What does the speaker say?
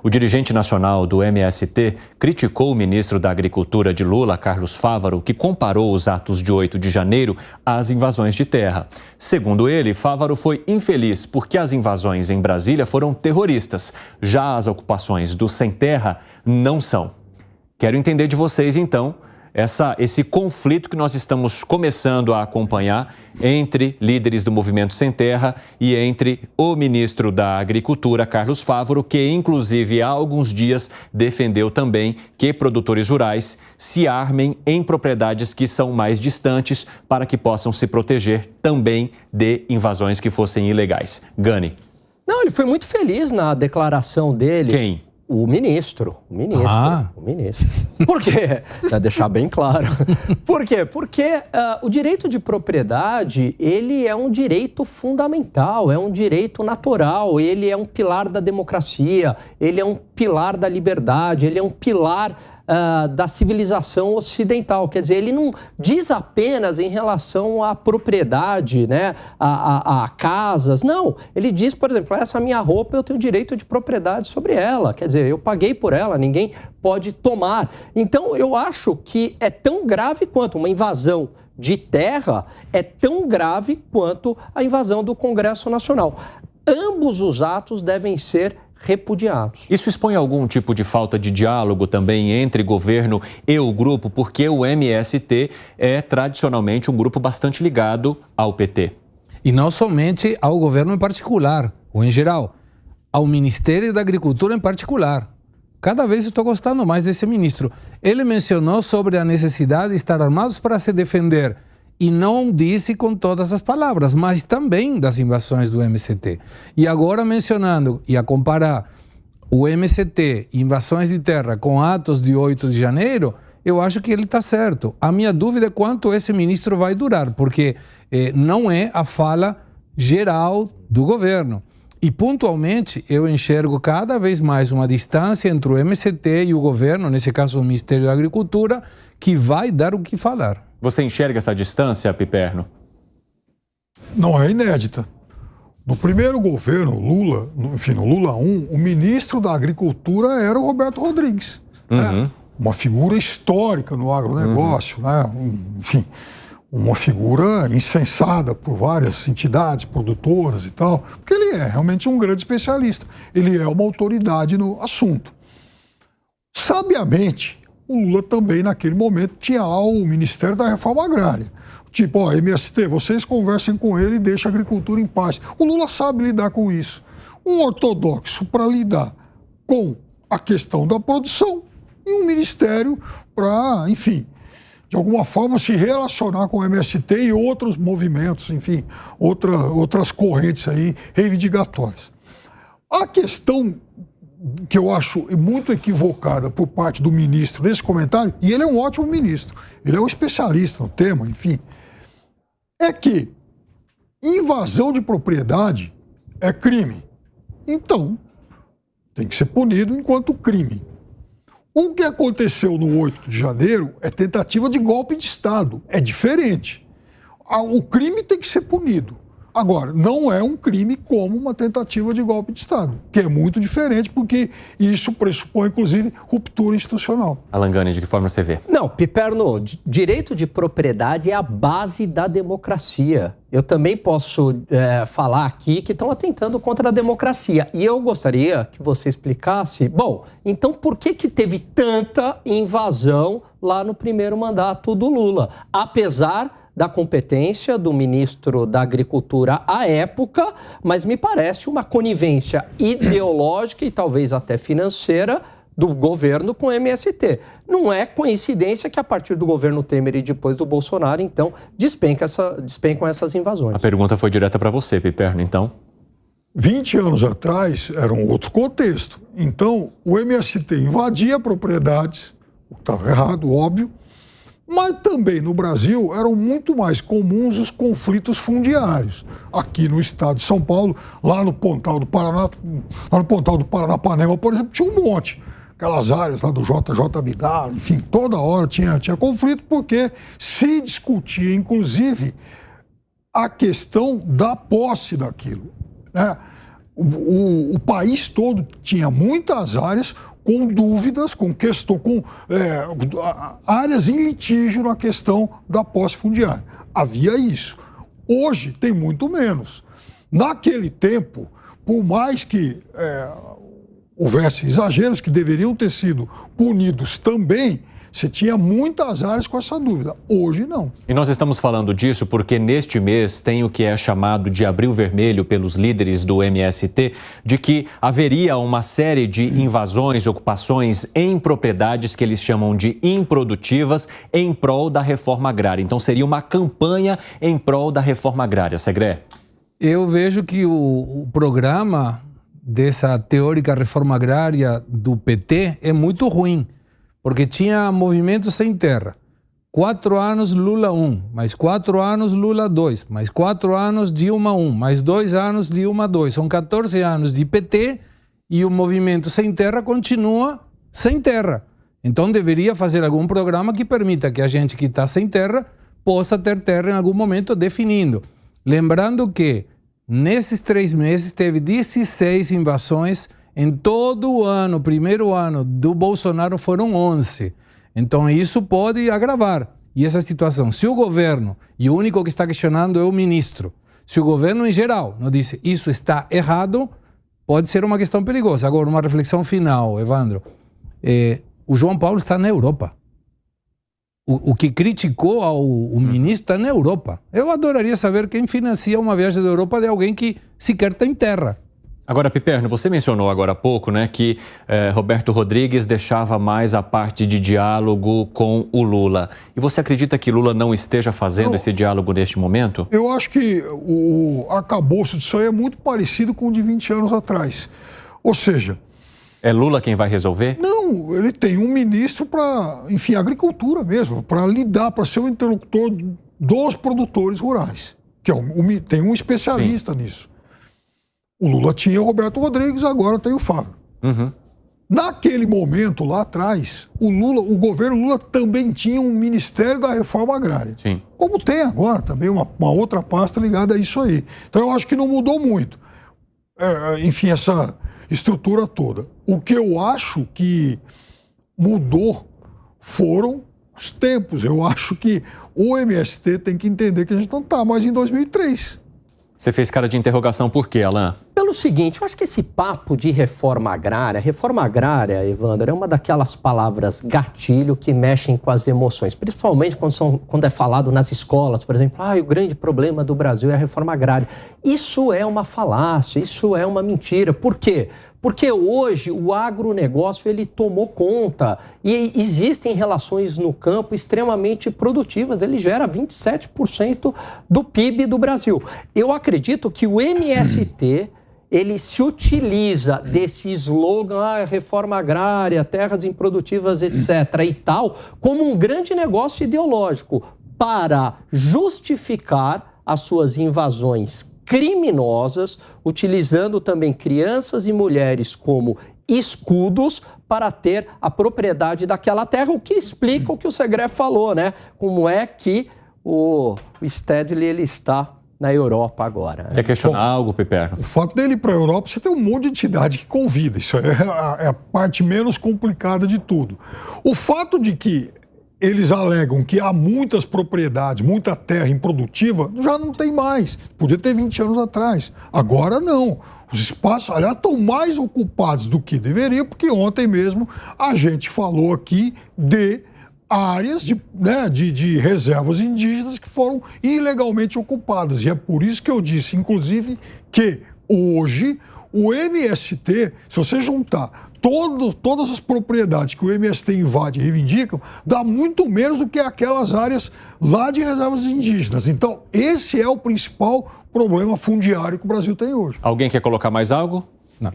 O dirigente nacional do MST criticou o ministro da Agricultura de Lula, Carlos Fávaro, que comparou os atos de 8 de janeiro às invasões de terra. Segundo ele, Fávaro foi infeliz porque as invasões em Brasília foram terroristas. Já as ocupações do sem terra não são. Quero entender de vocês, então, esse conflito que nós estamos começando a acompanhar entre líderes do Movimento Sem Terra e entre o ministro da Agricultura, Carlos Fávaro, que inclusive há alguns dias defendeu também que produtores rurais se armem em propriedades que são mais distantes para que possam se proteger também de invasões que fossem ilegais. Gani. Não, ele foi muito feliz na declaração dele. Quem? O ministro. Por quê? Para deixar bem claro. Por quê? Porque o direito de propriedade, ele é um direito fundamental, é um direito natural, ele é um pilar da democracia, ele é um pilar da liberdade, ele é um pilar da civilização ocidental. Quer dizer, ele não diz apenas em relação à propriedade, né, a casas. Não, ele diz, por exemplo, essa minha roupa eu tenho direito de propriedade sobre ela. Quer dizer, eu paguei por ela, ninguém pode tomar. Então, eu acho que é tão grave quanto uma invasão de terra, é tão grave quanto a invasão do Congresso Nacional. Ambos os atos devem ser repudiados. Isso expõe algum tipo de falta de diálogo também entre governo e o grupo, porque o MST é tradicionalmente um grupo bastante ligado ao PT. E não somente ao governo em particular, ou em geral, ao Ministério da Agricultura em particular. Cada vez eu estou gostando mais desse ministro. Ele mencionou sobre a necessidade de estar armados para se defender. E não disse com todas as palavras, mas também das invasões do MST. E agora mencionando e a comparar o MST, invasões de terra, com atos de 8 de janeiro, eu acho que ele está certo. A minha dúvida é quanto esse ministro vai durar, porque não é a fala geral do governo. E pontualmente eu enxergo cada vez mais uma distância entre o MST e o governo, nesse caso o Ministério da Agricultura, que vai dar o que falar. Você enxerga essa distância, Piperno? Não é inédita. No primeiro governo, Lula, no Lula 1, o ministro da Agricultura era o Roberto Rodrigues. Né? Uma figura histórica no agronegócio, né? Enfim, uma figura incensada por várias entidades produtoras e tal, porque ele é realmente um grande especialista. Ele é uma autoridade no assunto. Sabiamente, o Lula também, naquele momento, tinha lá o Ministério da Reforma Agrária. Tipo, ó, MST, vocês conversem com ele e deixem a agricultura em paz. O Lula sabe lidar com isso. Um ortodoxo para lidar com a questão da produção e um ministério para, enfim, de alguma forma se relacionar com o MST e outros movimentos, enfim, outras correntes aí reivindicatórias. A questão que eu acho muito equivocada por parte do ministro nesse comentário, e ele é um ótimo ministro, ele é um especialista no tema, enfim, é que invasão de propriedade é crime. Então, tem que ser punido enquanto crime. O que aconteceu no 8 de janeiro é tentativa de golpe de Estado, é diferente. O crime tem que ser punido. Agora, não é um crime como uma tentativa de golpe de Estado, que é muito diferente, porque isso pressupõe, inclusive, ruptura institucional. Alan Gani, de que forma você vê? Não, Piperno, direito de propriedade é a base da democracia. Eu também posso falar aqui que estão atentando contra a democracia. E eu gostaria que você explicasse, bom, então por que teve tanta invasão lá no primeiro mandato do Lula? Apesar da competência do ministro da Agricultura à época, mas me parece uma conivência ideológica e talvez até financeira do governo com o MST. Não é coincidência que a partir do governo Temer e depois do Bolsonaro, então, despencam essas invasões. A pergunta foi direta para você, Piperno, então. 20 anos atrás era um outro contexto. Então, o MST invadia propriedades, o que estava errado, óbvio, mas também no Brasil eram muito mais comuns os conflitos fundiários. Aqui no estado de São Paulo, lá no Pontal do Paraná, lá no Pontal do Paranapanema, por exemplo, tinha um monte. Aquelas áreas lá do JJ Bidal, enfim, toda hora tinha conflito, porque se discutia, inclusive, a questão da posse daquilo, né? o país todo tinha muitas áreas com dúvidas, com áreas em litígio na questão da posse fundiária. Havia isso. Hoje tem muito menos. Naquele tempo, por mais que houvesse exageros que deveriam ter sido punidos também, você tinha muitas áreas com essa dúvida. Hoje, não. E nós estamos falando disso porque neste mês tem o que é chamado de abril vermelho pelos líderes do MST, de que haveria uma série de invasões, ocupações em propriedades que eles chamam de improdutivas em prol da reforma agrária. Então seria uma campanha em prol da reforma agrária, Segré. Eu vejo que o programa dessa teórica reforma agrária do PT é muito ruim. Porque tinha movimento sem terra. 4 anos Lula 1, mais 4 anos Lula 2, mais 4 anos Dilma 1, mais 2 anos Dilma 2. São 14 anos de PT e o movimento sem terra continua sem terra. Então deveria fazer algum programa que permita que a gente que está sem terra possa ter terra em algum momento definindo. Lembrando que nesses 3 meses teve 16 invasões. Em todo o ano, primeiro ano do Bolsonaro foram 11. Então isso pode agravar. E essa situação, se o governo, e o único que está questionando é o ministro, se o governo em geral não disse isso está errado, pode ser uma questão perigosa. Agora, uma reflexão final, Evandro. O João Paulo está na Europa. O que criticou o ministro está na Europa. Eu adoraria saber quem financia uma viagem da Europa de alguém que sequer tem terra. Agora, Piperno, você mencionou agora há pouco, né, que Roberto Rodrigues deixava mais a parte de diálogo com o Lula. E você acredita que Lula não esteja fazendo esse diálogo neste momento? Eu acho que o arcabouço disso aí é muito parecido com o de 20 anos atrás. Ou seja... É Lula quem vai resolver? Não, ele tem um ministro para, enfim, agricultura mesmo, para lidar, para ser o interlocutor dos produtores rurais. Que tem um especialista nisso. O Lula tinha o Roberto Rodrigues, agora tem o Fábio. Uhum. Naquele momento, lá atrás, o governo Lula também tinha um Ministério da Reforma Agrária. Sim. Como tem agora também uma outra pasta ligada a isso aí. Então eu acho que não mudou muito. Enfim, essa estrutura toda. O que eu acho que mudou foram os tempos. Eu acho que o MST tem que entender que a gente não está mais em 2003. Você fez cara de interrogação por quê, Alain? Pelo seguinte, eu acho que esse papo de reforma agrária, Evandro, é uma daquelas palavras gatilho que mexem com as emoções, principalmente quando é falado nas escolas, por exemplo, o grande problema do Brasil é a reforma agrária. Isso é uma falácia, isso é uma mentira. Por quê? Porque hoje o agronegócio ele tomou conta e existem relações no campo extremamente produtivas. Ele gera 27% do PIB do Brasil. Eu acredito que o MST ele se utiliza desse slogan, reforma agrária, terras improdutivas, etc. e tal, como um grande negócio ideológico para justificar as suas invasões criminosas, utilizando também crianças e mulheres como escudos para ter a propriedade daquela terra, o que explica o que o Segré falou, né? Como é que o Stedley ele está na Europa agora. Né? Quer questionar algo, Piperno? O fato dele ir para a Europa, você tem um monte de entidade que convida. Isso é a parte menos complicada de tudo. O fato de que eles alegam que há muitas propriedades, muita terra improdutiva, já não tem mais. Podia ter 20 anos atrás. Agora não. Os espaços, aliás, estão mais ocupados do que deveriam, porque ontem mesmo a gente falou aqui de áreas de reservas indígenas que foram ilegalmente ocupadas. E é por isso que eu disse, inclusive, que hoje o MST, se você juntar todas as propriedades que o MST invade e reivindicam, dá muito menos do que aquelas áreas lá de reservas indígenas. Então, esse é o principal problema fundiário que o Brasil tem hoje. Alguém quer colocar mais algo? Não.